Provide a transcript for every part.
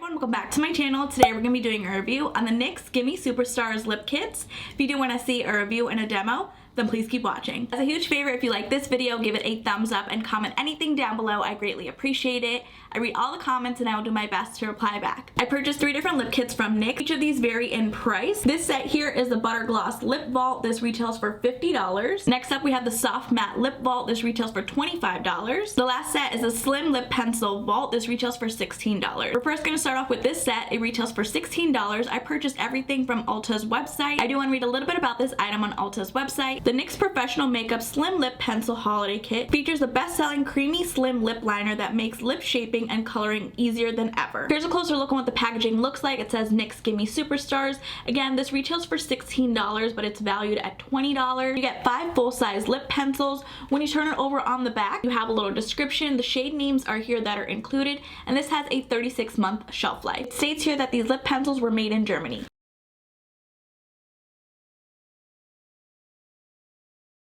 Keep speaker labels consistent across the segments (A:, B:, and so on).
A: everyone, welcome back to my channel. Today we're going to be doing a review on the NYX Gimmie Superstars lip kits. If you do want to see a review and a demo, then please keep watching. As a huge favor, if you like this video, give it a thumbs up and comment anything down below. I greatly appreciate it. I read all the comments and I will do my best to reply back. I purchased 3 different lip kits from NYX. Each of these vary in price. This set here is the Butter Gloss Lip Vault. This retails for $50. Next up we have the Soft Matte Lip Vault. This retails for $25. The last set is a Slim Lip Pencil Vault. This retails for $16. We're first going to start off with this set. It retails for $16. I purchased everything from Ulta's website. I do want to read a little bit about this item on Ulta's website. The NYX Professional Makeup Slim Lip Pencil Holiday Kit features the best-selling creamy slim lip liner that makes lip shaping and coloring easier than ever. Here's a closer look on what the packaging looks like. It says NYX Gimmie Superstars. Again, this retails for $16, but it's valued at $20. You get 5 full-size lip pencils. When you turn it over on the back, you have a little description. The shade names are here that are included, and this has a 36-month shelf life. It states here that these lip pencils were made in Germany.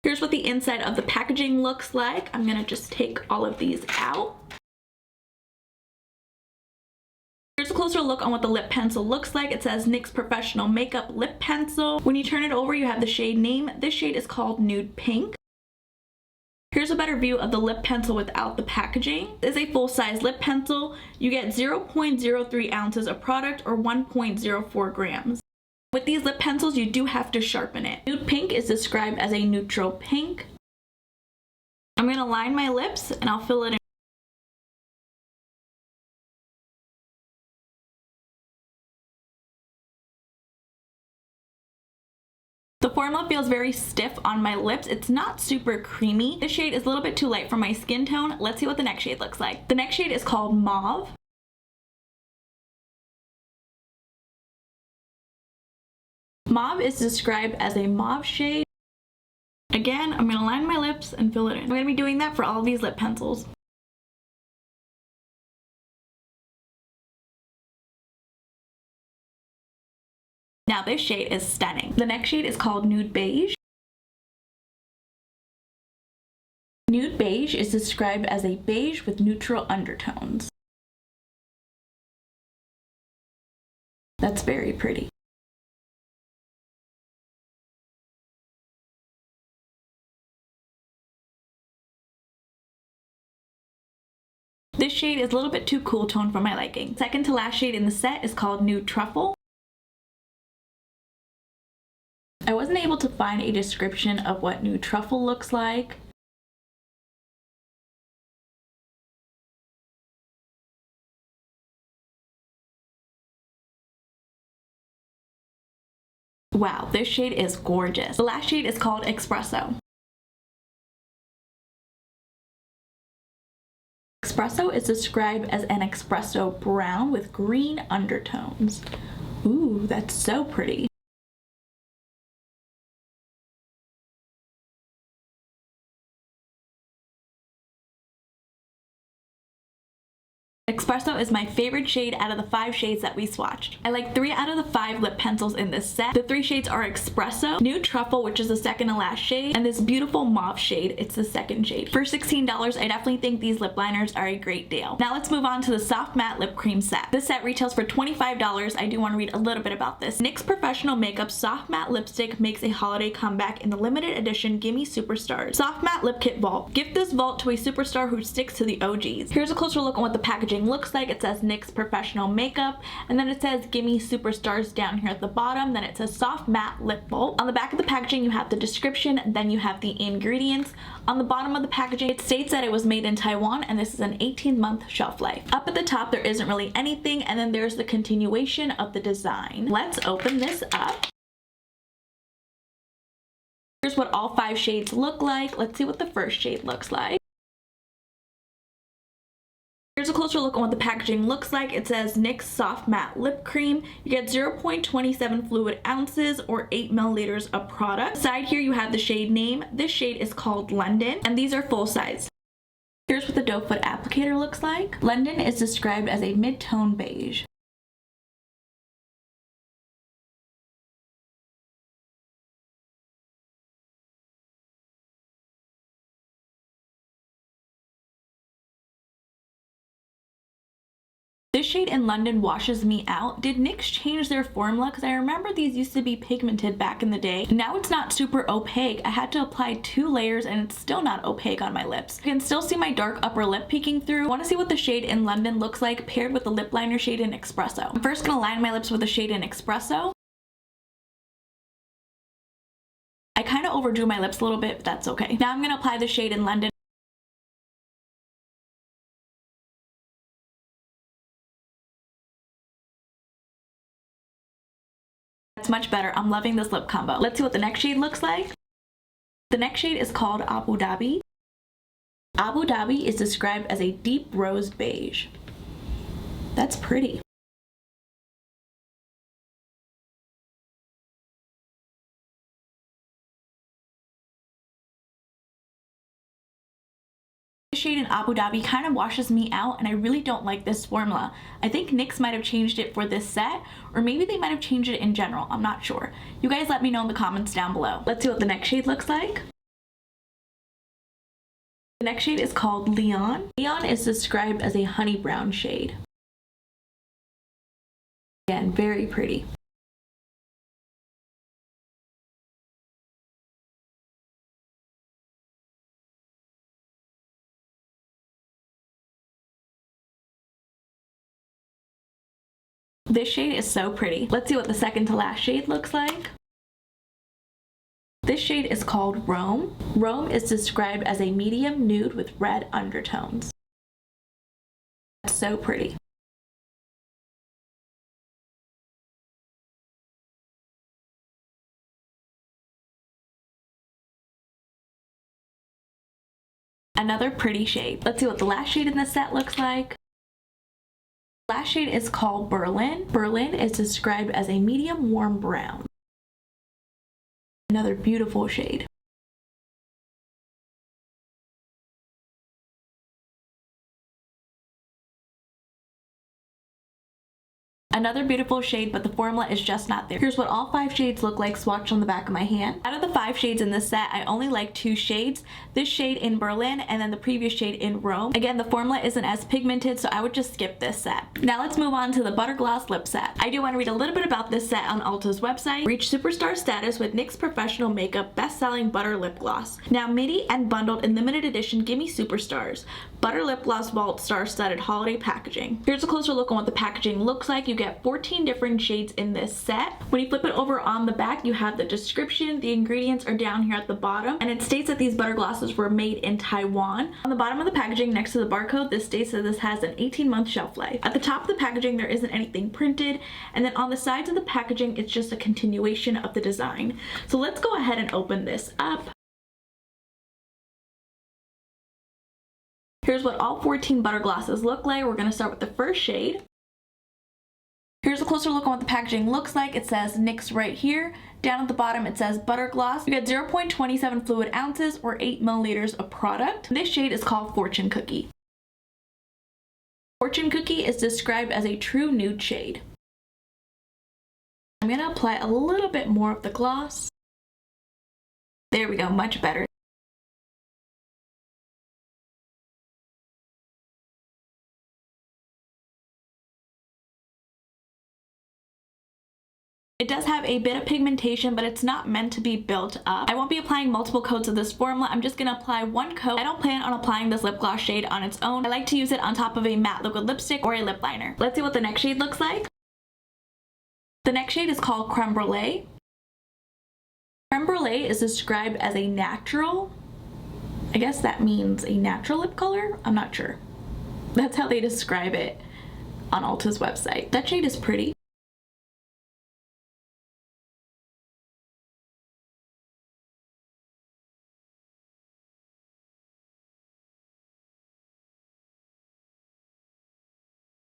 A: Here's what the inside of the packaging looks like. I'm gonna just take all of these out. Here's a closer look on what the lip pencil looks like. It says NYX Professional Makeup Lip Pencil. When you turn it over, you have the shade name. This shade is called Nude Pink. Here's a better view of the lip pencil without the packaging. This is a full-size lip pencil. You get 0.03 ounces of product or 1.04 grams. With these lip pencils, you do have to sharpen it. Nude Pink is described as a neutral pink. I'm gonna line my lips and I'll fill it in. The formula feels very stiff on my lips. It's not super creamy. This shade is a little bit too light for my skin tone. Let's see what the next shade looks like. The next shade is called Mauve. Mauve is described as a mauve shade. Again, I'm going to line my lips and fill it in. I'm going to be doing that for all of these lip pencils. Now this shade is stunning. The next shade is called Nude Beige. Nude Beige is described as a beige with neutral undertones. That's very pretty. This shade is a little bit too cool tone for my liking. Second to last shade in the set is called Nude Truffle. I wasn't able to find a description of what Nude Truffle looks like. Wow, this shade is gorgeous. The last shade is called Espresso. Espresso is described as an espresso brown with green undertones. Ooh, that's so pretty. Espresso is my favorite shade out of the 5 shades that we swatched. I like 3 out of the 5 lip pencils in this set. The 3 shades are Espresso, Nude Truffle, which is the second to last shade, and this beautiful mauve shade, it's the second shade. For $16, I definitely think these lip liners are a great deal. Now let's move on to the Soft Matte Lip Cream set. This set retails for $25. I do want to read a little bit about this. NYX Professional Makeup Soft Matte Lipstick makes a holiday comeback in the limited edition Gimmie Superstars Soft Matte Lip Kit Vault. Gift this vault to a superstar who sticks to the OGs. Here's a closer look on what the packaging looks like. It says NYX Professional Makeup, and then it says Gimmie Superstars down here at the bottom. Then it says Soft Matte Lip Vault. On the back of the packaging you have the description, then you have the ingredients. On the bottom of the packaging it states that it was made in Taiwan and this is an 18-month shelf life. Up at the top there isn't really anything, and then there's the continuation of the design. Let's open this up. Here's what all 5 shades look like. Let's see what the first shade looks like. Here's a closer look on what the packaging looks like. It says NYX Soft Matte Lip Cream. You get 0.27 fluid ounces or 8 milliliters of product. Side here you have the shade name. This shade is called London, and these are full size. Here's what the doe foot applicator looks like. London is described as a mid-tone beige.
B: This
A: This shade in London washes me out. Did NYX change their formula? Because I remember these used to be pigmented back in the day. Now it's not super opaque. I had to apply 2 layers and it's still not opaque on my lips. You can still see my dark upper lip peeking through. I want to see what the shade in London looks like paired with the lip liner shade in Espresso. I'm first going to line my lips with the shade in Espresso. I kind of overdrew my lips a little bit, but that's okay. Now I'm going to apply the shade in London. That's much better. I'm loving this lip combo. Let's see what the next shade looks like. The next shade is called Abu Dhabi. Abu Dhabi is described as a deep rose beige. That's pretty. This shade in Abu Dhabi kind of washes me out and I really don't like this formula. I think NYX might have changed it for this set, or maybe they might have changed it in general. I'm not sure. You guys let me know in the comments down below. Let's see what the next shade looks like. The next shade is called Leon. Leon is described as a honey brown shade. Again, very pretty. This shade is so pretty. Let's see what the second to last shade looks like. This shade is called Rome. Rome is described as a medium nude with red undertones. That's so pretty. Another pretty shade. Let's see what the last shade in this set looks like. The last shade is called Berlin. Berlin is described as a medium warm brown. Another beautiful shade. Another beautiful shade, but the formula is just not there. Here's what all 5 shades look like swatched on the back of my hand. Out of the 5 shades in this set, I only like 2 shades. This shade in Berlin and then the previous shade in Rome. Again, the formula isn't as pigmented, so I would just skip this set. Now let's move on to the Butter Gloss lip set. I do want to read a little bit about this set on Ulta's website. Reach superstar status with NYX Professional Makeup best-selling butter lip gloss. Now midi and bundled in limited edition Gimme Superstars. Butter lip gloss vault star-studded holiday packaging. Here's a closer look on what the packaging looks like. You get 14 different shades in this set. When you flip it over on the back, you have the description. The ingredients are down here at the bottom, and it states that these butter glosses were made in Taiwan. On the bottom of the packaging next to the barcode, this states that this has an 18-month shelf life. At the top of the packaging, there isn't anything printed, and then on the sides of the packaging, it's just a continuation of the design. So let's go ahead and open this up. Here's what all 14 butter glosses look like. We're going to start with the first shade. Here's a closer look on what the packaging looks like. It says NYX right here. Down at the bottom it says Butter Gloss. You get 0.27 fluid ounces or 8 milliliters of product. This shade is called Fortune Cookie. Fortune Cookie is described as a true nude shade. I'm going to apply a little bit more of the gloss. There we go, much better. It does have a bit of pigmentation, but it's not meant to be built up. I won't be applying multiple coats of this formula. I'm just going to apply 1 coat. I don't plan on applying this lip gloss shade on its own. I like to use it on top of a matte liquid lipstick or a lip liner. Let's see what the next shade looks like. The next shade is called Creme Brulee. Creme Brulee is described as a natural. I guess that means a natural lip color? I'm not sure. That's how they describe it on Ulta's website. That shade is pretty.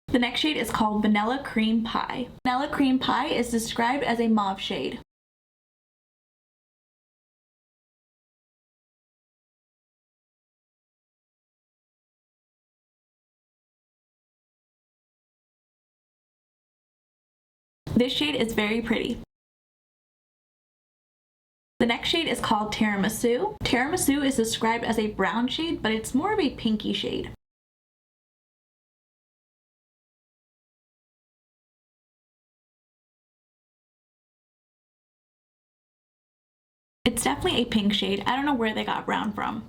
A: The next shade is called Vanilla Cream Pie. Vanilla Cream Pie is described as a mauve shade. This shade is very pretty. The next shade is called Tiramisu. Tiramisu is described as a brown shade, but it's more of a pinky shade. It's definitely a pink shade. I don't know where they got brown from.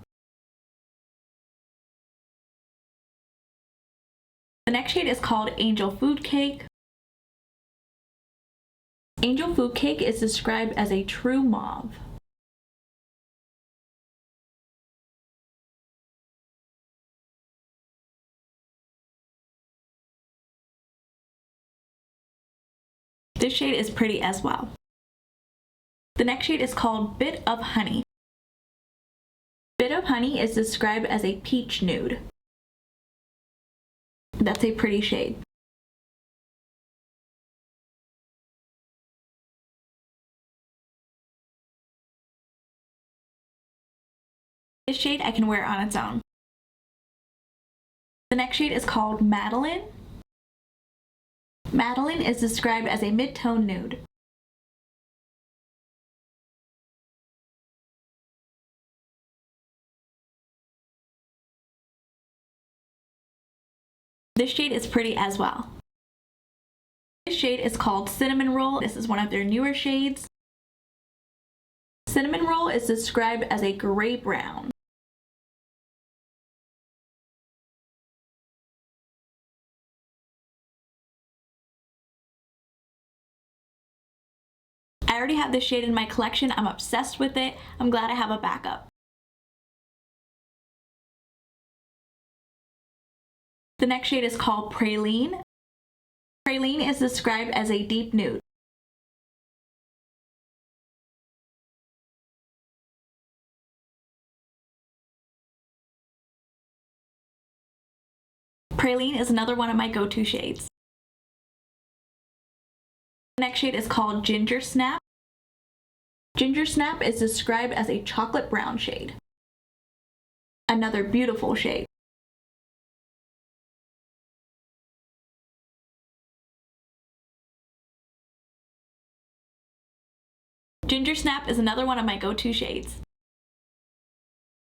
A: The next shade is called Angel Food Cake. Angel Food Cake is described as a true mauve. This shade is pretty as well. The next shade is called Bit of Honey. Bit of Honey is described as a peach nude. That's a pretty shade. This shade I can wear on its own. The next shade is called Madeline. Madeline is described as a mid-tone nude. This shade is pretty as well. This shade is called Cinnamon Roll. This is one of their newer shades. Cinnamon Roll is described as a gray brown. I already have this shade in my collection. I'm obsessed with it. I'm glad I have a backup. The next shade is called Praline. Praline is described as a deep nude. Praline is another one of my go-to shades. The next shade is called Ginger Snap. Ginger Snap is described as a chocolate brown shade. Another beautiful shade. Ginger Snap is another one of my go-to shades.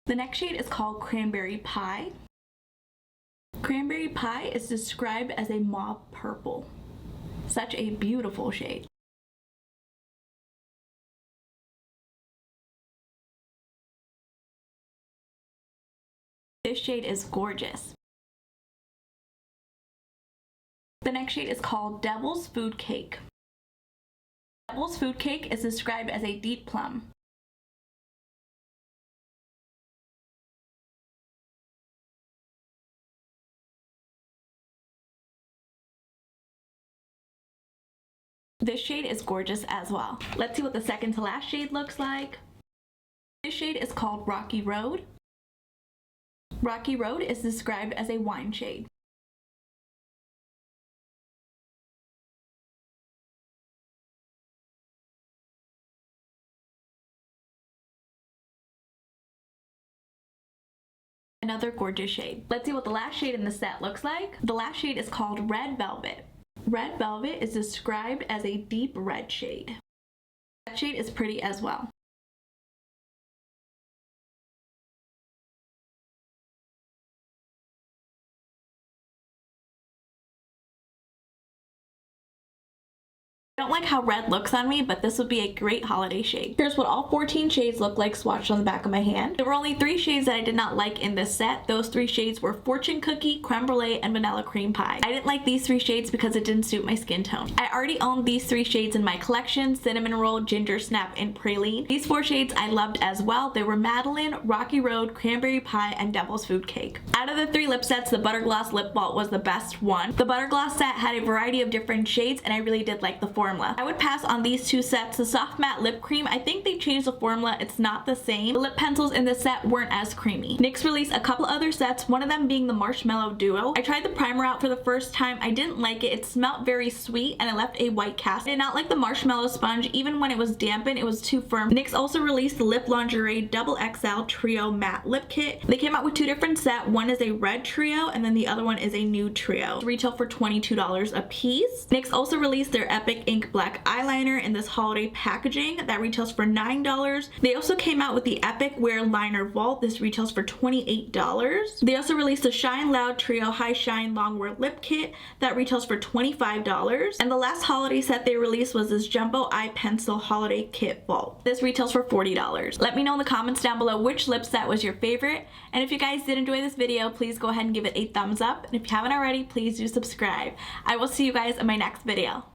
A: The next shade is called Cranberry Pie. Cranberry Pie is described as a mauve purple. Such a beautiful shade. This shade is gorgeous. The next shade is called Devil's Food Cake. Devil's Food Cake is described as a deep plum. This shade is gorgeous as well. Let's see what the second to last shade looks like. This shade is called Rocky Road. Rocky Road is described as a wine shade. Another gorgeous shade. Let's see what the last shade in the set looks like. The last shade is called Red Velvet. Red Velvet is described as a deep red shade. That shade is pretty as well. I don't like how red looks on me, but this would be a great holiday shade. Here's what all 14 shades look like swatched on the back of my hand. There were only 3 shades that I did not like in this set. Those 3 shades were Fortune Cookie, Creme Brulee, and Vanilla Cream Pie. I didn't like these 3 shades because it didn't suit my skin tone. I already owned these 3 shades in my collection: Cinnamon Roll, Ginger Snap, and Praline. These 4 shades I loved as well. They were Madeline, Rocky Road, Cranberry Pie, and Devil's Food Cake. Out of the 3 lip sets, the Butter Gloss Lip Vault was the best one. The Butter Gloss set had a variety of different shades, and I really did like the formula. I would pass on these 2 sets. The Soft Matte Lip Cream, I think they changed the formula. It's not the same. The lip pencils in this set weren't as creamy. NYX released a couple other sets, one of them being the Marshmallow Duo. I tried the primer out for the first time. I didn't like it. It smelled very sweet and it left a white cast. I did not like the marshmallow sponge. Even when it was dampened, it was too firm. NYX also released the Lip Lingerie Double XL Trio Matte Lip Kit. They came out with 2 different sets. One is a red trio and then the other one is a nude trio. Retail for $22 a piece. NYX also released their Epic Ink pink black eyeliner in this holiday packaging that retails for $9. They also came out with the Epic Wear Liner Vault. This retails for $28. They also released the Shine Loud Trio High Shine Longwear Lip Kit that retails for $25. And the last holiday set they released was this Jumbo Eye Pencil Holiday Kit Vault. This retails for $40. Let me know in the comments down below which lip set was your favorite. And if you guys did enjoy this video, please go ahead and give it a thumbs up. And if you haven't already, please do subscribe. I will see you guys in my next video.